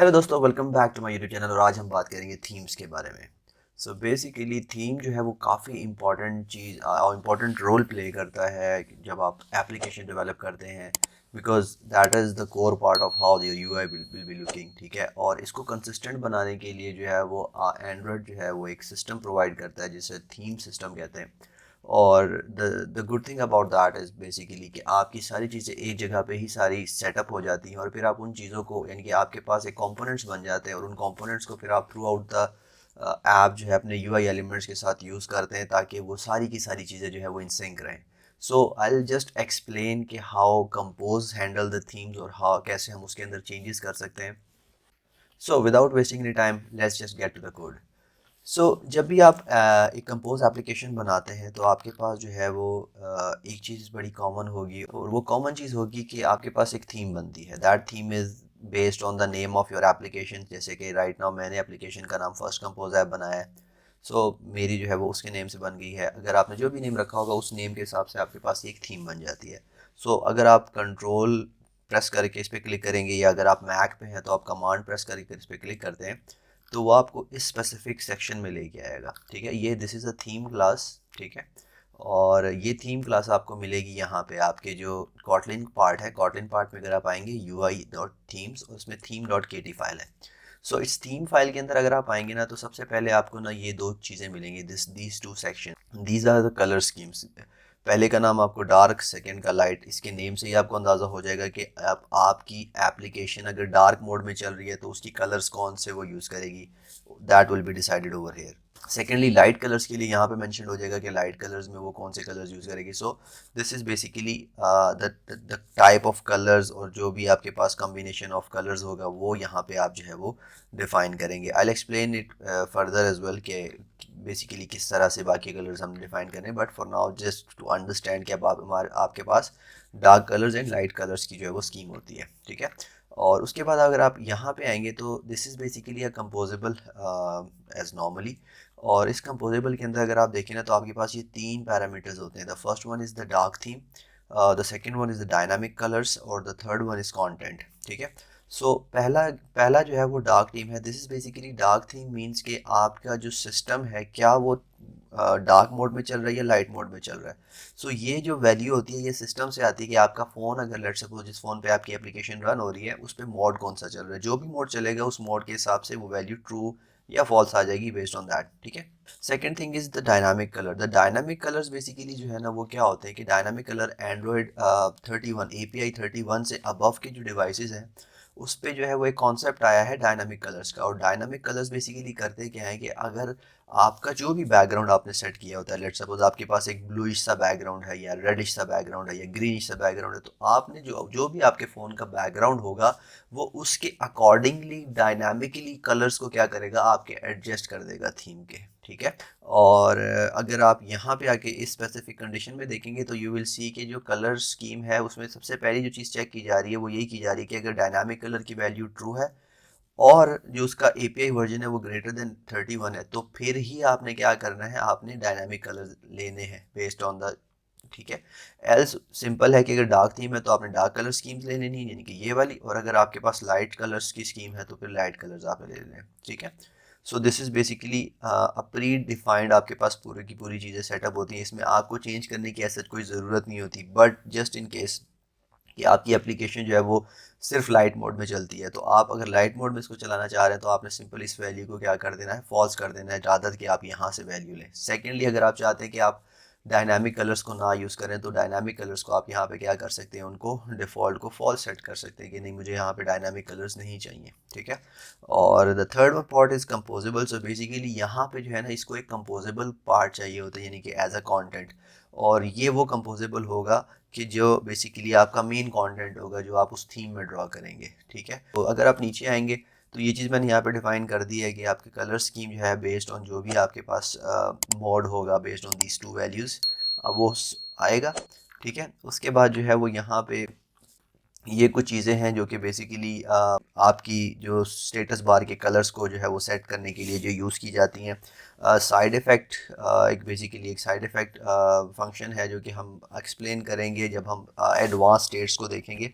Hello दोस्तों, welcome back to my YouTube channel. और आज हम बात करेंगे थीम्स के बारे में। सो बेसिकली थीम जो है वो काफ़ी इंपॉर्टेंट चीज़ और इम्पॉर्टेंट रोल प्ले करता है जब आप एप्लीकेशन डेवलप करते हैं, because that is the core part of how your UI will be looking. ठीक है, और इसको कंसिस्टेंट बनाने के लिए जो है वो एंड्रॉयड जो है वो एक सिस्टम प्रोवाइड करता है जिसे थीम सिस्टम कहते हैं। और the good thing about that is basically कि आपकी सारी चीज़ें एक जगह पे ही सारी सेटअप हो जाती हैं और फिर आप उन चीज़ों को, यानी कि आपके पास एक कंपोनेंट्स बन जाते हैं और उन कंपोनेंट्स को फिर आप थ्रू आउट द ऐप जो है अपने यूआई एलिमेंट्स के साथ यूज़ करते हैं ताकि वो सारी की सारी चीज़ें जो है वो इन सिंक रहें। So I will just explain कि how compose handle the themes और हाउ कैसे हम उसके अंदर चेंजेस कर सकते हैं। So without wasting any time, let's just get to the code. So जब भी आप एक कंपोज एप्लीकेशन बनाते हैं तो आपके पास जो है वो एक चीज़ बड़ी कॉमन होगी, और वो कॉमन चीज़ होगी कि आपके पास एक थीम बनती है। That theme is based on the name of your application. जैसे कि राइट नाउ मैंने एप्लीकेशन का नाम फर्स्ट कंपोज ऐप बनाया है, सो मेरी जो है वो उसके नेम से बन गई है। अगर आपने जो भी नेम रखा होगा उस नेम के हिसाब से आपके पास एक थीम बन जाती है। सो अगर आप कंट्रोल प्रेस करके इस पर क्लिक करेंगे, या अगर आप मैक पे हैं तो आप कमांड प्रेस करके इस पर क्लिक करते हैं, तो वो आपको इस स्पेसिफिक सेक्शन में लेके आएगा। ठीक है, ये this is a theme class. ठीक है, और ये थीम क्लास आपको मिलेगी यहाँ पे आपके जो कॉटलिन पार्ट है। कॉटलिन पार्ट में अगर आप आएंगे UI.themes, और उसमें theme.kt फाइल है। सो इस थीम फाइल के अंदर अगर आप आएंगे ना, तो सबसे पहले आपको ना ये दो चीज़ें मिलेंगी, these two section. These are the colour schemes. पहले का नाम आपको डार्क, सेकंड का लाइट। इसके नेम से ही आपको अंदाज़ा हो जाएगा कि आपकी एप्लीकेशन अगर डार्क मोड में चल रही है तो उसकी कलर्स कौन से वो यूज़ करेगी। That will be decided over here. Secondly light colours के लिए यहाँ पे मेंशन हो जाएगा कि लाइट कलर्स में वो कौन से कलर्स यूज़ करेगी। So this is basically the type of colours, और जो भी आपके पास कॉम्बिनेशन ऑफ कलर्स होगा वो यहाँ पे आप जो है वो डिफाइन करेंगे। I explain it further as well कि बेसिकली किस तरह से बाकी कलर्स हम डिफाइन करें, but for now just to understand कि अब आपके पास dark colours and light colours की जो है वो स्कीम होती है। ठीक है, और उसके बाद अगर आप यहाँ पे आएंगे तो this is basically a composable as normally. और इस कंपोजेबल के अंदर अगर आप देखें ना, तो आपके पास ये तीन पैरामीटर्स होते हैं। The first one is the dark theme, the second one is the dynamic colours, और the third one is content. ठीक है, सो पहला पहला जो है वो डार्क थीम है। This is basically dark theme means कि आपका जो सिस्टम है क्या वो डार्क मोड में चल रहा है या लाइट मोड में चल रहा है। सो ये जो वैल्यू होती है ये सिस्टम से आती है कि आपका फ़ोन, अगर लेट्स सपोज जिस फ़ोन पे आपकी एप्लीकेशन रन हो रही है उस पर मोड कौन सा चल रहा है। जो भी मोड चलेगा उस मोड के हिसाब से वो वैल्यू ट्रू या फॉल्स आ जाएगी बेस्ड ऑन दैट। ठीक है, second thing is the dynamic colour. The dynamic colours basically जो है ना वो क्या होते हैं कि डायनामिक कलर एंड्रॉयड 31 API 31 से अबव के जो डिवाइसेस हैं उस पे जो है वो एक कॉन्सेप्ट आया है डायनामिक कलर्स का। और डायनामिक कलर्स बेसिकली करते क्या है कि अगर आपका जो भी बैकग्राउंड आपने सेट किया होता है, लेट्स सपोज आपके पास एक ब्लूइश सा बैकग्राउंड है या रेडिश सा बैकग्राउंड है या ग्रीनिश सा बैकग्राउंड है, तो आपने जो जो भी आपके फ़ोन का बैकग्राउंड होगा वो उसके अकॉर्डिंगली डायनामिकली कलर्स को क्या करेगा, आपके एडजस्ट कर देगा थीम के। ठीक है, और अगर आप यहाँ पे आके इस स्पेसिफिक कंडीशन में देखेंगे तो यू विल सी कि जो कलर स्कीम है उसमें सबसे पहली जो चीज़ चेक की जा रही है वो यही की जा रही है कि अगर डायनामिक कलर की वैल्यू ट्रू है और जो उसका API वर्जन है वो ग्रेटर देन 31 है, तो फिर ही आपने क्या करना है, आपने डायनामिक कलर लेने हैं बेस्ड ऑन द। ठीक है, एल्स सिंपल है कि अगर डार्क थीम है तो आपने डार्क कलर स्कीम्स ले लेनी है, यानी कि ये वाली, और अगर आपके पास लाइट कलर्स की स्कीम है तो फिर लाइट कलर्स आपने ले लेने हैं। ठीक है, so this is basically a pre defined, आपके पास पूरी की पूरी चीज़ें सेटअप होती हैं। इसमें आपको चेंज करने की ऐसा कोई ज़रूरत नहीं होती, बट जस्ट इन केस कि आपकी एप्लीकेशन जो है वो सिर्फ लाइट मोड में चलती है, तो आप अगर लाइट मोड में इसको चलाना चाह रहे हैं तो आपने सिंपल इस वैल्यू को क्या कर देना है, फॉल्स कर देना है, ज़्यादा कि आप यहाँ से वैल्यू लें। सेकेंडली अगर आप चाहते हैं कि आप डायनामिक कलर्स को ना यूज़ करें तो डायनामिक कलर्स को आप यहाँ पे क्या कर सकते हैं, उनको डिफ़ॉल्ट को फॉल्स सेट कर सकते हैं कि नहीं, मुझे यहाँ पे डायनामिक कलर्स नहीं चाहिए। ठीक है, और the third one part is composable. So basically यहाँ पे जो है ना इसको एक कंपोजेबल पार्ट चाहिए होता है, यानी कि एज अ कंटेंट। और ये वो कंपोजेबल होगा कि जो बेसिकली आपका मेन कंटेंट होगा जो आप उस थीम में ड्रॉ करेंगे। ठीक है, तो अगर आप नीचे आएंगे तो ये चीज़ मैंने यहाँ पे डिफाइन कर दी है कि आपके कलर स्कीम जो है बेस्ड ऑन जो भी आपके पास मोड होगा based on these two values वो आएगा। ठीक है, उसके बाद जो है वो यहाँ पे ये कुछ चीज़ें हैं जो कि बेसिकली आपकी जो स्टेटस बार के कलर्स को जो है वो सेट करने के लिए जो यूज़ की जाती हैं। साइड इफ़ेक्ट, एक बेसिकली एक साइड इफ़ेक्ट फंक्शन है जो कि हम एक्सप्लेन करेंगे जब हम एडवांस स्टेट्स को देखेंगे।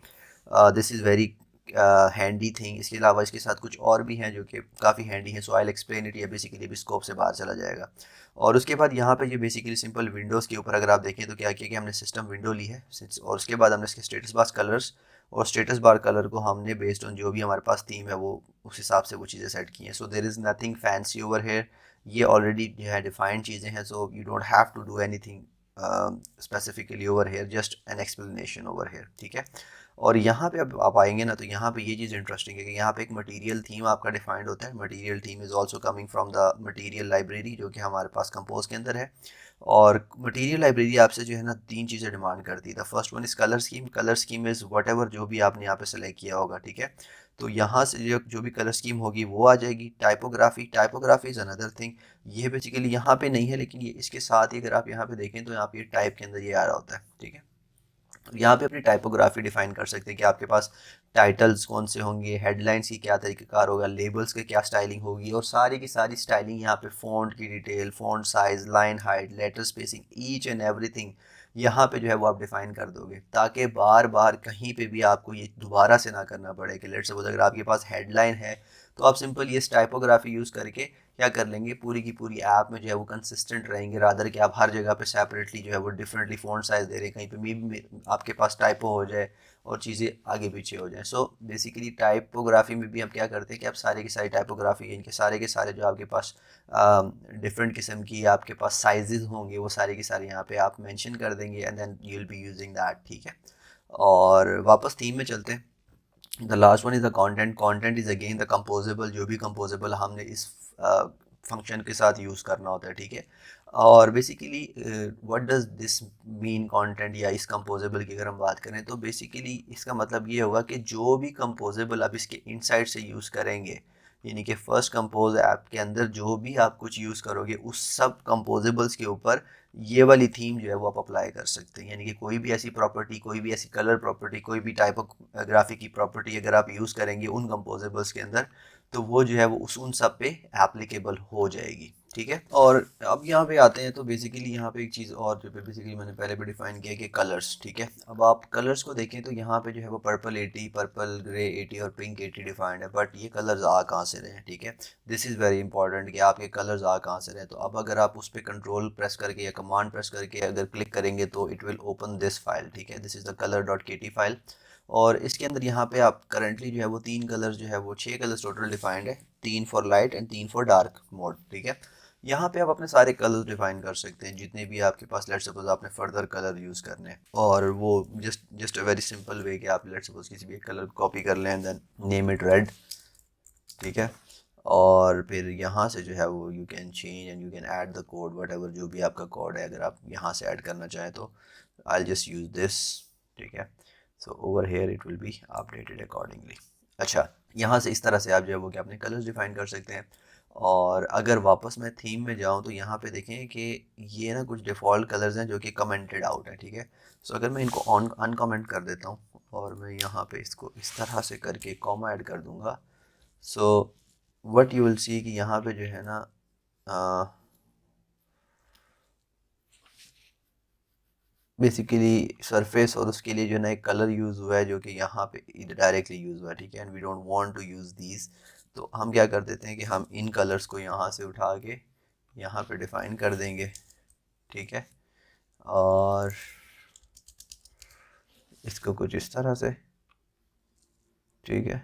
This is very handy thing. इसके अलावा इसके साथ कुछ और भी हैं जो कि काफ़ी हैंडी हैं, सो आई विल एक्सप्लेन इट। ये बेसिकली भी स्कोप से बाहर चला जाएगा। और उसके बाद यहाँ पे ये बेसिकली सिंपल विंडोज़ के ऊपर अगर आप देखें तो क्या किया कि हमने सिस्टम विंडो ली है, और उसके बाद हमने इसके स्टेटस बार कलर्स और स्टेटस बार कलर को हमने बेस्ड ऑन जो भी हमारे पास थीम है वो उस हिसाब से वो चीज़ें सेट की हैं। So there is nothing fancy over here, ये ऑलरेडी जो है डिफाइंड चीज़ें हैं। So you don't have to do anything specifically over here, just an explanation over here, ठीक है। और यहाँ पे अब आप आएंगे ना तो यहाँ पे ये चीज़ इंटरेस्टिंग है कि यहाँ पे एक मटेरियल थीम आपका डिफाइंड होता है। Material theme is also coming from the material library जो कि हमारे पास कंपोज के अंदर है। और मटेरियल लाइब्रेरी आपसे जो है ना तीन चीज़ें डिमांड करती है। The first one is colour scheme. Colour scheme is what ever जो भी आपने यहाँ पे सेलेक्ट किया होगा, ठीक है। तो यहाँ से जो भी कलर स्कीम होगी वो आ जाएगी। Typography, typography is another thing. ये बेसिकली यहाँ पे नहीं है, लेकिन ये इसके साथ ही अगर आप यहाँ पे देखें तो यहाँ पे टाइप के अंदर ये आ रहा होता है, ठीक है। यहाँ पे अपनी टाइपोग्राफी डिफाइन कर सकते हैं कि आपके पास टाइटल्स कौन से होंगे, हेडलाइंस की क्या तरीक़ाकार होगा, लेबल्स की क्या स्टाइलिंग होगी, और सारी की सारी स्टाइलिंग यहाँ पे फ़ॉन्ट की detail, font size, line height, letter spacing, each and everything यहाँ पे जो है वो आप डिफ़ाइन कर दोगे, ताकि बार बार कहीं पे भी आपको ये दोबारा से ना करना पड़े कि लेट्स सपोज अगर आपके पास हेडलाइन है तो आप सिंपल ये टाइपोग्राफी यूज़ करके क्या कर लेंगे, पूरी की पूरी ऐप में जो है वो कंसिस्टेंट रहेंगे, रादर कि आप हर जगह पे सेपरेटली जो है वो डिफरेंटली फ़ॉन्ट साइज़ दे रहे हैं, कहीं पे भी आपके पास टाइपो हो जाए और चीज़ें आगे पीछे हो जाएं। सो बेसिकली टाइपोग्राफी में भी हम क्या करते हैं कि आप सारे की सारी टाइपोग्राफी इनके सारे के सारे जो आपके पास डिफरेंट किस्म की आपके पास साइजेस होंगे वो सारे के सारे यहाँ पे आप मेंशन कर देंगे and then you will be using that, ठीक है। और वापस थीम में चलते हैं। The last one is the content. Content is again the composable, जो भी कंपोजेबल हमने इस फंक्शन के साथ यूज़ करना होता है, ठीक है। और basically what does this mean content, या इस कंपोजेबल की अगर हम बात करें तो बेसिकली इसका मतलब ये होगा कि जो भी कंपोजेबल आप इसके इनसाइड से यूज़ करेंगे, यानी कि फर्स्ट कंपोज ऐप के अंदर जो भी आप कुछ यूज़ करोगे उस सब कंपोजेबल्स के ऊपर ये वाली थीम जो है वो आप अप्लाई कर सकते हैं। यानी कि कोई भी ऐसी प्रॉपर्टी, कोई भी ऐसी कलर प्रॉपर्टी, कोई भी टाइपोग्राफी की प्रॉपर्टी अगर आप यूज़ करेंगे उन कंपोजेबल्स के अंदर तो वो जो है वो उन सब पे एप्लीकेबल हो जाएगी, ठीक है। और अब यहाँ पे आते हैं तो बेसिकली यहाँ पे एक चीज़ और जो बेसिकली मैंने पहले भी डिफाइन किया कि कलर्स, ठीक है। अब आप कलर्स को देखें तो यहाँ पे जो है वो पर्पल 80, पर्पल ग्रे 80 और पिंक 80 डिफाइंड है, बट ये कलर्स आ कहाँ से रहे हैं, ठीक है। दिस इज़ वेरी इंपॉर्टेंट कि आपके कलर्स आ कहाँ से रहे हैं। तो अब अगर आप उस पर कंट्रोल प्रेस करके या कमांड प्रेस करके अगर क्लिक करेंगे तो it will open this file, ठीक है। This is the color.kt file. और इसके अंदर यहाँ पे आप करंटली जो है वो तीन कलर्स जो है वो 6 कलर्स टोटल डिफाइंड है, 3 for light and 3 for dark mode, ठीक है। यहाँ पे आप अपने सारे कलर्स डिफाइन कर सकते हैं जितने भी आपके पास, लेट्स सपोज आपने फर्दर कलर यूज़ करने हैं, और वो just a very simple way कि आप लेट्स सपोज किसी भी एक कलर कॉपी कर लें and then name it red, ठीक है। और फिर यहाँ से जो है वो you can change and you can add the code, whatever जो भी आपका कोड है अगर आप यहाँ से ऐड करना चाहें तो आई जस्ट यूज़ दिस, ठीक है। So over here it will be updated accordingly. अच्छा, यहाँ से इस तरह से आप जो है वो कि अपने कलर्स डिफाइन कर सकते हैं। और अगर वापस मैं थीम में जाऊँ तो यहाँ पे देखें कि ये ना कुछ डिफ़ॉल्ट कलर्स हैं जो कि कमेंटेड आउट है, ठीक है। सो अगर मैं इनको ऑन अनकमेंट कर देता हूँ और मैं यहाँ पे इसको इस तरह से करके कॉमा ऐड कर दूँगा, so what you will see कि यहाँ पे जो है ना बेसिकली सरफेस और उसके लिए जो ना एक कलर यूज़ हुआ है जो कि यहाँ पे डायरेक्टली यूज़ हुआ है, ठीक है। And we don't want to use these, तो हम क्या कर देते हैं कि हम इन कलर्स को यहाँ से उठा के यहाँ पे डिफ़ाइन कर देंगे, ठीक है। और इसको कुछ इस तरह से, ठीक है।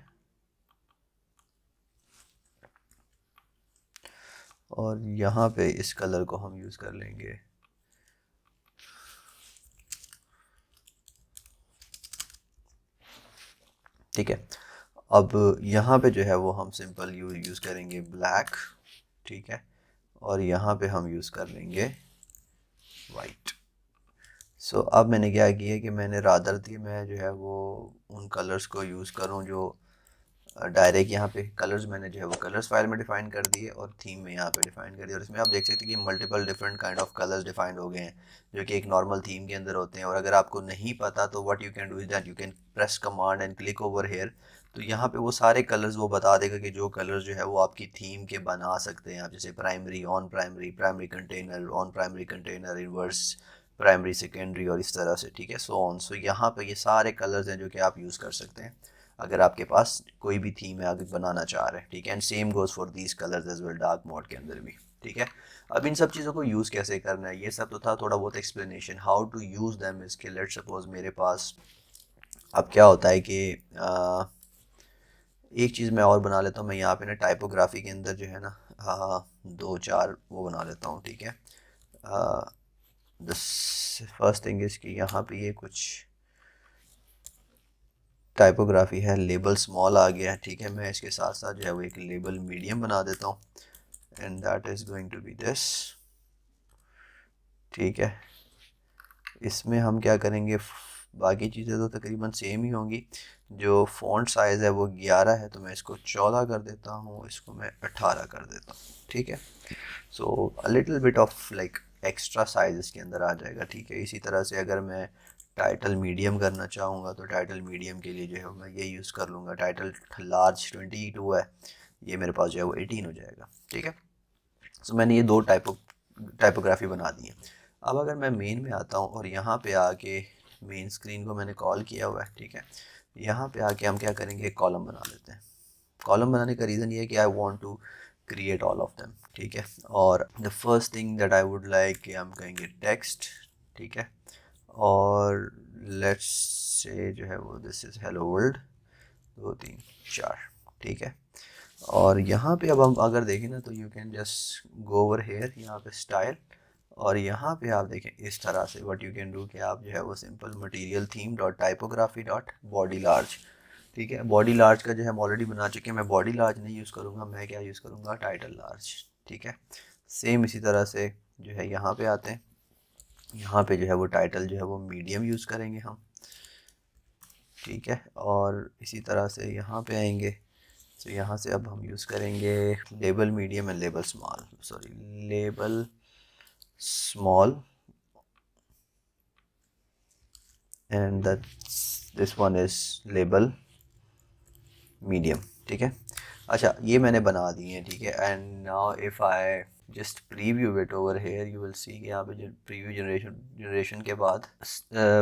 और यहाँ पे इस कलर को हम यूज़ कर लेंगे, ठीक है। अब यहाँ पे जो है वो हम सिंपल यूज़ करेंगे ब्लैक, ठीक है। और यहाँ पे हम यूज़ कर लेंगे वाइट। सो अब मैंने क्या किया कि मैंने रादर थी मैं जो है वो उन कलर्स को यूज़ करूँ जो डायरेक्ट यहाँ पे कलर्स मैंने जो है वो कलर्स फाइल में डिफाइन कर दिए और थीम में यहाँ पे डिफाइन कर दिया। और इसमें आप देख सकते हैं कि multiple different kind of colours defined हो गए हैं जो कि एक नॉर्मल थीम के अंदर होते हैं। और अगर आपको नहीं पता तो what you can do is that you can press command and click over here, तो यहाँ पे वो सारे कलर्स वो बता देगा कि जो कलर्स जो है वो आपकी थीम के बना सकते हैं आप, जैसे primary, on primary, primary container, on primary container, inverse primary, secondary और इस तरह से, ठीक है। सो ऑन, सो यहाँ पे ये सारे कलर्स हैं जो कि आप यूज़ कर सकते हैं। अगर आपके पास कोई भी थीम है आगे बनाना चाह रहे हैं, ठीक है। And same goes for these colours as well, dark mode के अंदर भी, ठीक है। अब इन सब चीज़ों को यूज़ कैसे करना है, ये सब तो था थोड़ा बहुत explanation. How to use them इसके, लेट्स सपोज मेरे पास अब क्या होता है कि एक चीज़ मैं और बना लेता हूँ। मैं यहाँ पे ना टाइपोग्राफी के अंदर जो है ना दो चार वो बना लेता हूँ, ठीक है। द फर्स्ट थिंग इज़ कि यहाँ पे ये कुछ टाइपोग्राफी है, लेबल स्मॉल आ गया है, ठीक है। मैं इसके साथ साथ जो है वो एक लेबल मीडियम बना देता हूँ, and that is going to be this, ठीक है। इसमें हम क्या करेंगे, बाकी चीज़ें तो तकरीबन सेम ही होंगी। जो फ़ॉन्ट साइज़ है वो 11 है, तो मैं इसको 14 कर देता हूँ, इसको मैं 18 कर देता हूँ, ठीक है। So a little bit of like extra size इसके अंदर आ जाएगा, ठीक है। इसी तरह से अगर मैं टाइटल मीडियम करना चाहूँगा तो टाइटल मीडियम के लिए जो है मैं ये यूज़ कर लूँगा। टाइटल लार्ज 22 है, ये मेरे पास जो है वो 18 हो जाएगा, ठीक है। सो मैंने ये दो टाइपोग्राफी बना दी है। अब अगर मैं मेन में आता हूँ और यहाँ पे आके मेन स्क्रीन को मैंने कॉल किया हुआ है, ठीक है। यहाँ पे आके हम क्या करेंगे, कॉलम बना लेते हैं। कॉलम बनाने का रीज़न ये है कि I want to create all of them, ठीक है। और the first thing that I would like कि हम कहेंगे टेक्स्ट, ठीक है। और लेट्स से जो है वो दिस इज़ हेलो वर्ल्ड, 2 3 4, ठीक है। और यहाँ पे अब हम अगर देखें ना तो you can just go over here, यहाँ पे स्टाइल, और यहाँ पे आप देखें इस तरह से व्हाट यू कैन डू कि आप जो है वो simple material theme dot typography dot body large, ठीक है। बॉडी लार्ज का जो है हम ऑलरेडी बना चुके हैं, मैं बॉडी लार्ज नहीं यूज़ करूँगा, मैं क्या यूज़ करूँगा, टाइटल लार्ज, ठीक है। सेम इसी तरह से जो है यहाँ पे आते हैं, यहाँ पे जो है वो टाइटल जो है वो मीडियम यूज़ करेंगे हम, ठीक है। और इसी तरह से यहाँ पे आएंगे, तो यहाँ से अब हम यूज़ करेंगे label medium and label small, sorry label small, and this one is label medium, ठीक है। अच्छा ये मैंने बना दिए हैं, ठीक है। And now if I just preview it over here, you will see कि यहाँ पे जो प्रीव्यू जनरेशन के बाद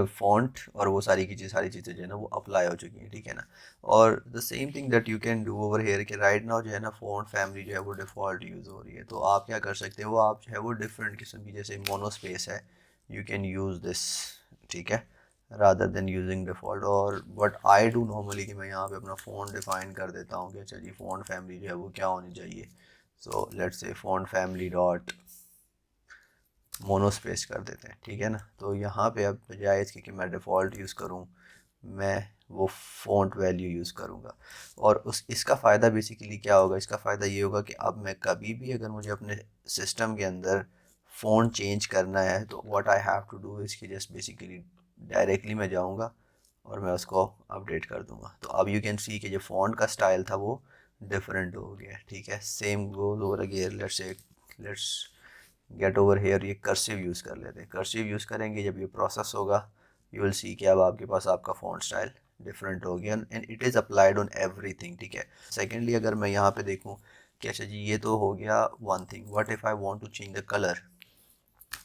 फॉन्ट और वो सारी की सारी चीज़ें जो है ना वो अप्लाई हो चुकी हैं, ठीक है ना। और the same thing that you can do over here कि राइट नाउ जो है ना फॉन्ट फैमिली जो है वो डिफ़ॉल्ट यूज़ हो रही है। तो आप क्या कर सकते हो, आप जो है वो डिफरेंट किस्म की, जैसे मोनोस्पेस है, यू कैन यूज़ दिस, ठीक है, रादर देन यूजिंग डिफ़ॉल्ट। और व्हाट आई डू नॉर्मली कि मैं यहाँ पे अपना फ़ॉन्ट डिफ़ाइन कर देता हूँ कि अच्छा जी फ़ॉन्ट फैमिली जो है वो क्या होनी चाहिए। So let's say font family dot monospace कर देते हैं, ठीक है ना। तो यहाँ पे अब बजाय इसके कि मैं डिफ़ॉल्ट यूज़ करूँ, मैं वो फ़ॉन्ट वैल्यू यूज़ करूँगा। और उस इसका फ़ायदा बेसिकली क्या होगा, इसका फ़ायदा ये होगा कि अब मैं कभी भी अगर मुझे अपने सिस्टम के अंदर फ़ॉन्ट चेंज करना है तो what I have to do इसकी जस्ट बेसिकली डायरेक्टली मैं जाऊँगा और मैं उसको अपडेट कर दूँगा। तो अब यू कैन सी कि जो फ़ॉन्ट का स्टाइल था वो डिफरेंट हो गया, ठीक है। Same goes over again, let's get over here, ये कर्सिव यूज़ कर लेते हैं। कर्सिव यूज़ करेंगे, जब ये प्रोसेस होगा यू विल सी कि अब आपके पास आपका फ़ॉन्ट स्टाइल डिफरेंट हो गया, and it is applied on everything, ठीक है। सेकेंडली अगर मैं यहाँ पे देखूँ कि अच्छा जी ये तो हो गया one thing, what if I want to change the colour,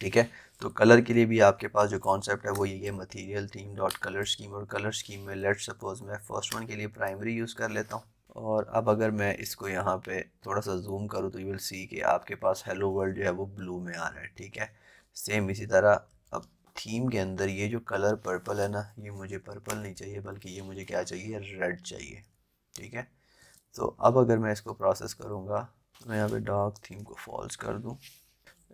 ठीक है। तो कलर के लिए भी आपके पास जो कॉन्सेप्ट है वो ये material theme dot colour scheme, और कलर स्कीम में लेट्स सपोज मैं फर्स्ट वन के लिए प्राइमरी यूज़ कर लेता हूँ। और अब अगर मैं इसको यहाँ पे थोड़ा सा जूम करूँ तो यू विल सी कि आपके पास हेलो वर्ल्ड जो है वो ब्लू में आ रहा है, ठीक है। सेम इसी तरह अब थीम के अंदर ये जो कलर पर्पल है ना, ये मुझे पर्पल नहीं चाहिए बल्कि ये मुझे क्या चाहिए, रेड चाहिए, ठीक है। तो अब अगर मैं इसको प्रोसेस करूँगा, मैं यहाँ पे डार्क थीम को फॉल्स कर दूँ,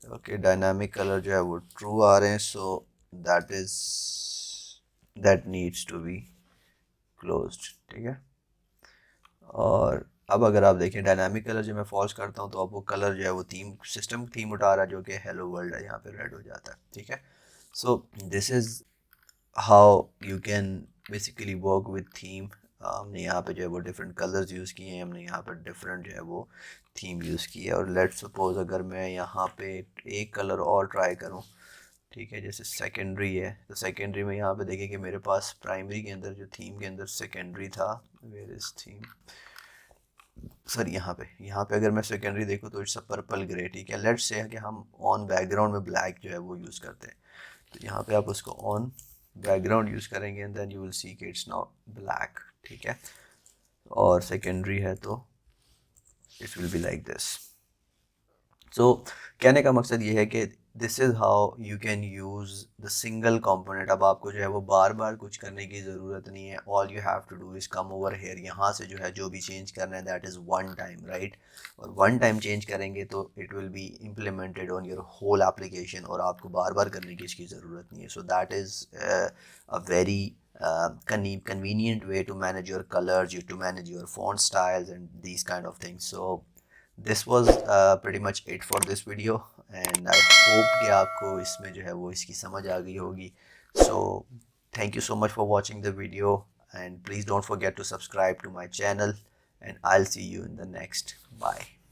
ओके। डायनामिक कलर जो है वो ट्रू आ रहे हैं, so that needs to be closed, ठीक है। और अब अगर आप देखें डायनामिक कलर जो मैं फॉल्स करता हूँ तो अब वो कलर जो है वो थीम सिस्टम थीम उठा रहा है जो कि हेलो वर्ल्ड है, यहाँ पे रेड हो जाता है, ठीक है। So this is how you can basically work with theme. हमने यहाँ पे जो है वो डिफरेंट कलर्स यूज़ किए हैं, हमने यहाँ पर डिफरेंट जो है वो थीम यूज़ की है। और लेट्स सपोज अगर मैं यहाँ पे एक कलर और ट्राई करूँ, ठीक है, जैसे सेकेंडरी है, तो सेकेंडरी में यहाँ पे देखें कि मेरे पास प्राइमरी के अंदर जो थीम के अंदर सेकेंडरी था, वेयर इज थीम, सर यहाँ पे अगर मैं सेकेंडरी देखूँ तो इट्स अ पर्पल ग्रे, ठीक है। लेट्स से कि हम ऑन बैकग्राउंड में ब्लैक जो है वो यूज़ करते हैं, तो यहाँ पे आप उसको ऑन बैकग्राउंड यूज़ करेंगे and then you will see कि इट्स नाउ ब्लैक, ठीक है। और सेकेंडरी है तो it will be like this. So कहने का मकसद ये है कि this is how you can use the single component. अब आपको जो है वो बार बार कुछ करने की ज़रूरत नहीं है। All you have to do is come over here, यहाँ से जो है जो भी चेंज करना है that is one time, right. और वन टाइम चेंज करेंगे तो it will be implemented on your whole application और आपको बार बार करने की इसकी ज़रूरत नहीं है। So that is a very convenient way to manage your colors, to manage your font styles and these kind of things. So this was pretty much it for this video and I hope कि आपको इसमें जो है वो इसकी समझ आ गई होगी। So thank you so much for watching the video and please don't forget to subscribe to my channel and I'll see you in the next. Bye.